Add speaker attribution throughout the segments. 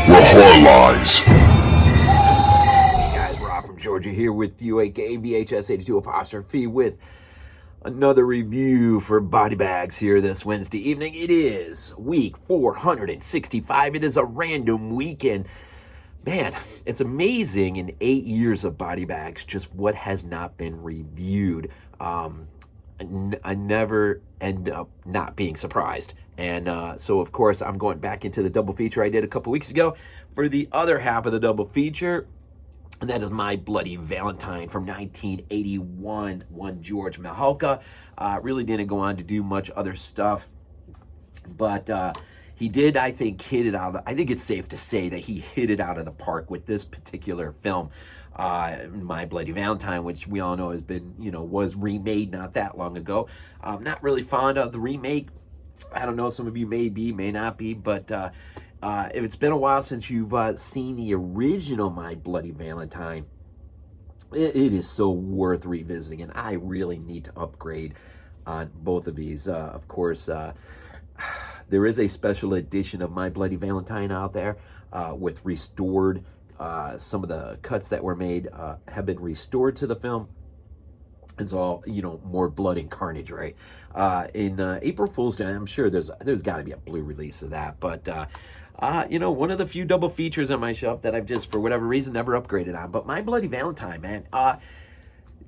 Speaker 1: where horror lies.
Speaker 2: Hey guys, Rob from Georgia here with you, aka VHS82 apostrophe, with another review for Body Bags here this Wednesday evening. It is week 465. It is a random weekend. Man, it's amazing in 8 years of Body Bags just what has not been reviewed. I never end up not being surprised. And so, of course, I'm going back into the double feature I did a couple weeks ago for the other half of the double feature. And that is My Bloody Valentine from 1981, one George Mihalka. Really didn't go on to do much other stuff. But he did, I think, hit it out. I think it's safe to say that he hit it out of the park with this particular film. My Bloody Valentine, which we all know has been, was remade not that long ago. I'm not really fond of the remake. I don't know, some of you may be, may not be, but if it's been a while since you've seen the original My Bloody Valentine, it is so worth revisiting, and I really need to upgrade on both of these. Of course, there is a special edition of My Bloody Valentine out there with restored, some of the cuts that were made have been restored to the film. It's all, more blood and carnage, right? In April Fool's Day, I'm sure there's got to be a blue release of that. But, one of the few double features on my shelf that I've just, for whatever reason, never upgraded on. But My Bloody Valentine, man,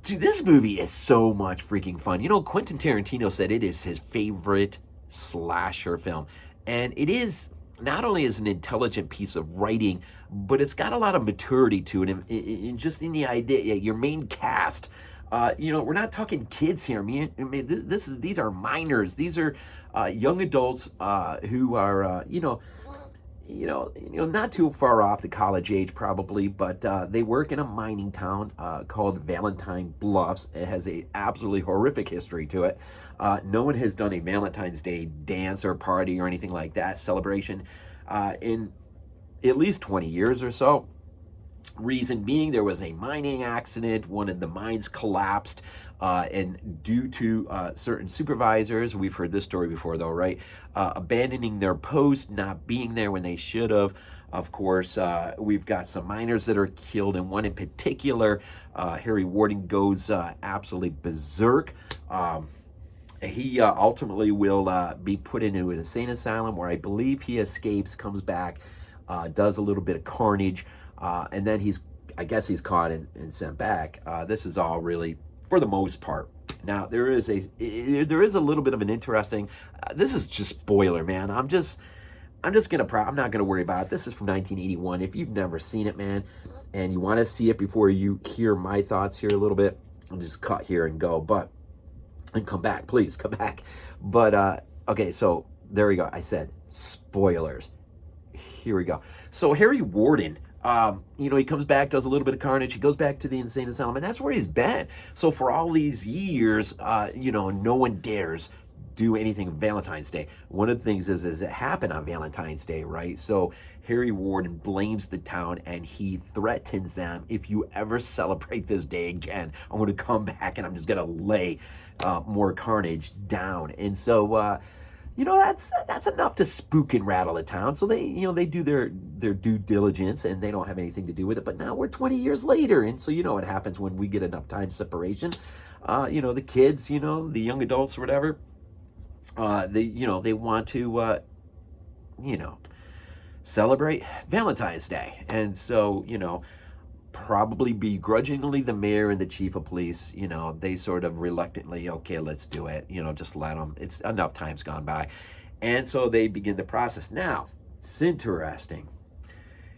Speaker 2: dude, this movie is so much freaking fun. Quentin Tarantino said it is his favorite slasher film. And it is not only is an intelligent piece of writing, but it's got a lot of maturity to it. And just in the idea, your main cast, we're not talking kids here. I mean, these are minors. These are young adults who are, not too far off the college age probably, but they work in a mining town called Valentine Bluffs. It has a absolutely horrific history to it. No one has done a Valentine's Day dance or party or anything like that, celebration, in at least 20 years or so. Reason being, there was a mining accident. One of the mines collapsed, and due to certain supervisors, we've heard this story before though, right? Abandoning their post, not being there when they should have. Of course, we've got some miners that are killed, and one in particular, Harry Warden, goes absolutely berserk. He ultimately will be put into an insane asylum where I believe he escapes, comes back, does a little bit of carnage. And then I guess he's caught and sent back. This is all really, for the most part. Now, there is a little bit of an interesting, this is just spoiler, man. I'm not gonna worry about it. This is from 1981. If you've never seen it, man, and you want to see it before you hear my thoughts here a little bit, I'll just cut here and go, and come back, please, come back. But, okay, so there we go. I said spoilers. Here we go. So Harry Warden, he comes back, does a little bit of carnage. He goes back to the insane asylum, and that's where he's been. So for all these years, no one dares do anything Valentine's Day. One of the things is it happened on Valentine's Day, right? So Harry Warden blames the town, and he threatens them, if you ever celebrate this day again, I'm going to come back and I'm just going to lay more carnage down. And so, that's enough to spook and rattle a town. So they do their due diligence, and they don't have anything to do with it. But now we're 20 years later, and so what happens when we get enough time separation. The kids, the young adults or whatever, they want to, celebrate Valentine's Day, and so probably begrudgingly, the mayor and the chief of police, they sort of reluctantly, okay, let's do it, just let them, it's enough time's gone by. And so they begin the process. Now, it's interesting.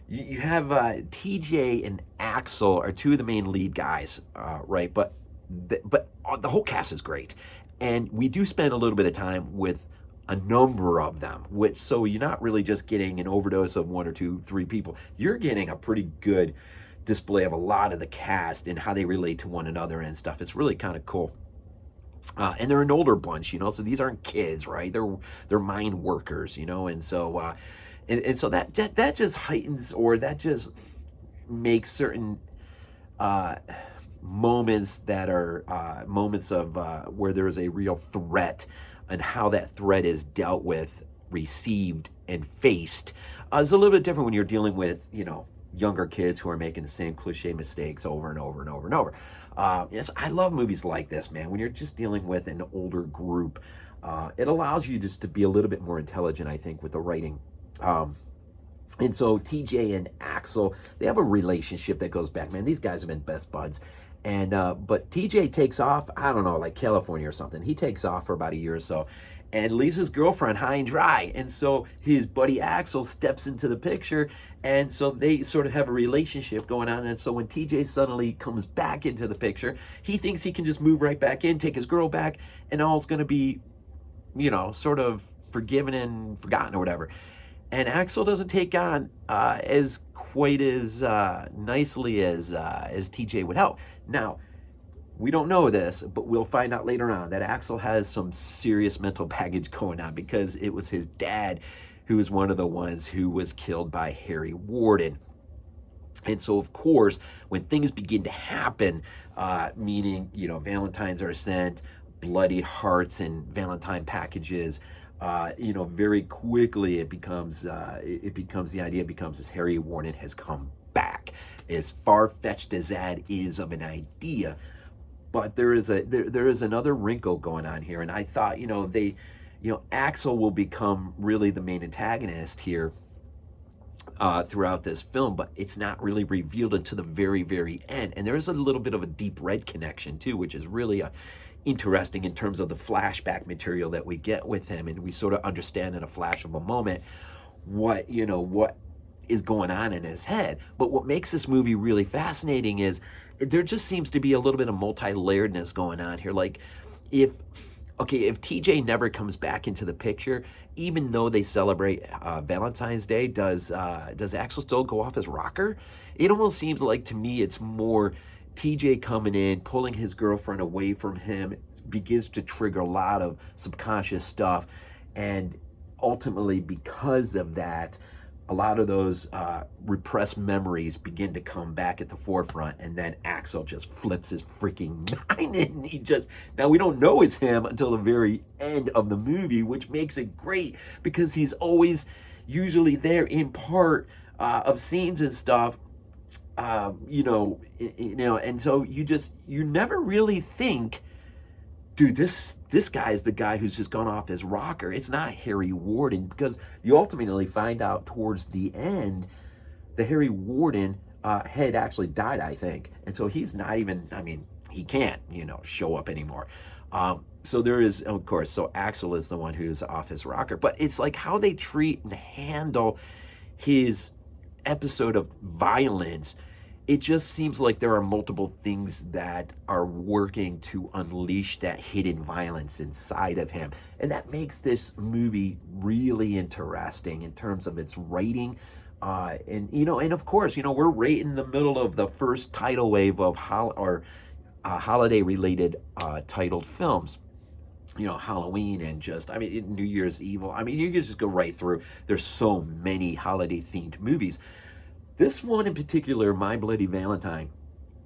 Speaker 2: You have TJ and Axel are two of the main lead guys, right? But the whole cast is great. And we do spend a little bit of time with a number of them, so you're not really just getting an overdose of one or two, three people. You're getting a pretty good display of a lot of the cast and how they relate to one another and stuff. It's really kind of cool. And they're an older bunch, so these aren't kids, right? They're mine workers, and so and so that just heightens, or that just makes certain moments that are moments of where there is a real threat, and how that threat is dealt with received and faced. It's a little bit different when you're dealing with, younger kids who are making the same cliche mistakes over and over and over and over. Yes, I love movies like this, man. When you're just dealing with an older group, it allows you just to be a little bit more intelligent, I think, with the writing. And so TJ and Axel, they have a relationship that goes back, man. These guys have been best buds. And but TJ takes off, I don't know, like California or something. He takes off for about a year or so and leaves his girlfriend high and dry. And so his buddy Axel steps into the picture, and so they sort of have a relationship going on. And so when TJ suddenly comes back into the picture, he thinks he can just move right back in, take his girl back, and all's going to be, sort of forgiven and forgotten or whatever. And Axel doesn't take on as quite as nicely as TJ would help. Now, we don't know this, but we'll find out later on that Axel has some serious mental baggage going on, because it was his dad who was one of the ones who was killed by Harry Warden. And so, of course, when things begin to happen, meaning, Valentines are sent, bloody hearts and Valentine packages, very quickly it becomes the idea becomes as Harry Warden has come back. As far-fetched as that is of an idea, but there is another wrinkle going on here, and I thought, Axel will become really the main antagonist here throughout this film, but it's not really revealed until the very, very end. And there is a little bit of a deep red connection too, which is really interesting in terms of the flashback material that we get with him, and we sort of understand in a flash of a moment what is going on in his head. But what makes this movie really fascinating is there just seems to be a little bit of multi-layeredness going on here. Like, if TJ never comes back into the picture, even though they celebrate Valentine's Day, does Axel still go off his rocker? It almost seems like, to me, it's more TJ coming in, pulling his girlfriend away from him, begins to trigger a lot of subconscious stuff, and ultimately, because of that, a lot of those repressed memories begin to come back at the forefront, and then Axel just flips his freaking mind, and now we don't know it's him until the very end of the movie, which makes it great, because he's always usually there in part of scenes and stuff, and so you never really think, dude, this guy is the guy who's just gone off his rocker. It's not Harry Warden, because you ultimately find out towards the end that Harry Warden had actually died, I think. And so he's not even, he can't, show up anymore. So there is, of course, so Axel is the one who's off his rocker. But it's like how they treat and handle his episode of violence. It just seems like there are multiple things that are working to unleash that hidden violence inside of him. And that makes this movie really interesting in terms of its writing. And of course, we're right in the middle of the first tidal wave of holiday-related titled films. Halloween and New Year's Evil. You can just go right through. There's so many holiday-themed movies. This one in particular, My Bloody Valentine,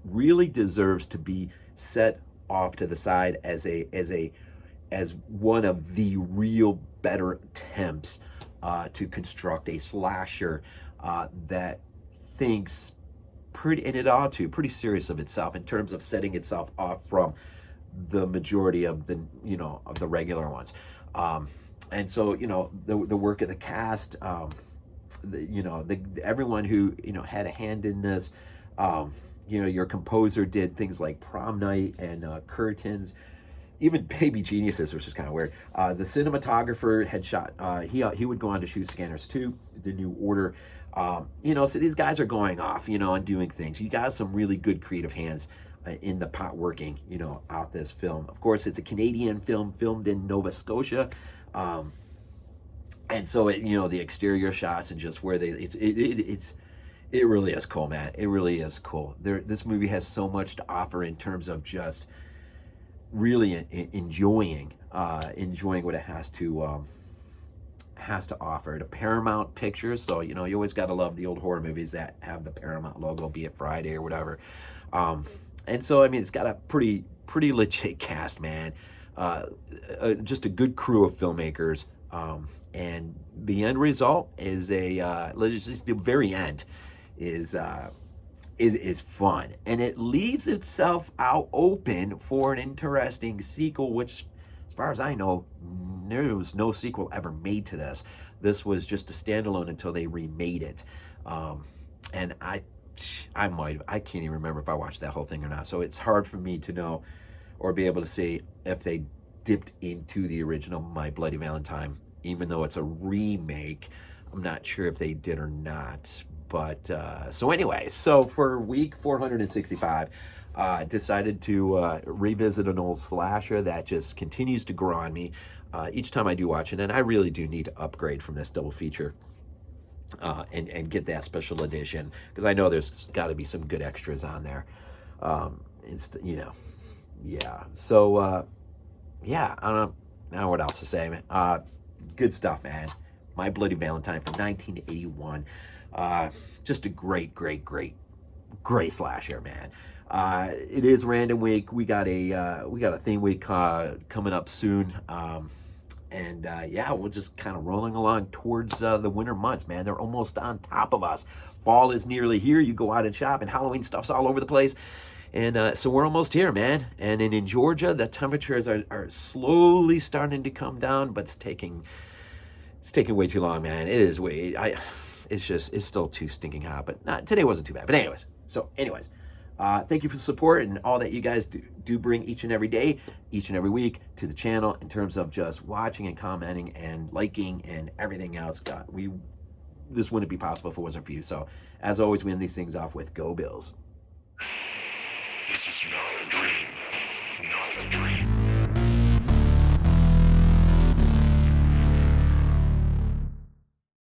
Speaker 2: really deserves to be set off to the side as one of the real better attempts to construct a slasher that thinks pretty serious of itself in terms of setting itself off from the majority of the regular ones. And so the work of the cast. Everyone who had a hand in this, your composer did things like Prom Night and Curtains, even Baby Geniuses, which is kind of weird. The cinematographer had shot. He would go on to shoot Scanners 2, The New Order. So these guys are going off, and doing things. You got some really good creative hands in the pot working, out this film. Of course, it's a Canadian film filmed in Nova Scotia. And so the exterior shots and just where it really is cool, man. It really is cool. This movie has so much to offer in terms of just really enjoying what it has to offer. The Paramount Pictures, so you always got to love the old horror movies that have the Paramount logo, be it Friday or whatever. And so it's got a pretty legit cast, man. Just a good crew of filmmakers. And the end result is let's just the very end is fun, and it leaves itself out open for an interesting sequel, which, as far as I know, there was no sequel ever made to this. This was just a standalone until they remade it. And I can't even remember if I watched that whole thing or not. So it's hard for me to know or be able to say if they dipped into the original My Bloody Valentine, even though it's a remake. I'm not sure if they did or not. But so anyway, so for week 465, decided to revisit an old slasher that just continues to grow on me each time I do watch it, and I really do need to upgrade from this double feature and get that special edition, because I know there's got to be some good extras on there. It's, you know, yeah. So yeah, I don't know what else to say, man. Good stuff, man. My Bloody Valentine from 1981. Just a great slasher, man. It is random week. We got a theme week coming up soon. Yeah, we're just kind of rolling along towards the winter months, man. They're almost on top of us. Fall is nearly here. You go out and shop, and Halloween stuff's all over the place. And so we're almost here, man. And in Georgia, the temperatures are slowly starting to come down, but it's taking way too long, man. It is it's still too stinking hot, but today wasn't too bad. But anyways, thank you for the support and all that you guys do bring each and every day, each and every week to the channel in terms of just watching and commenting and liking and everything else. God, this wouldn't be possible if it wasn't for you. So as always, we end these things off with Go Bills.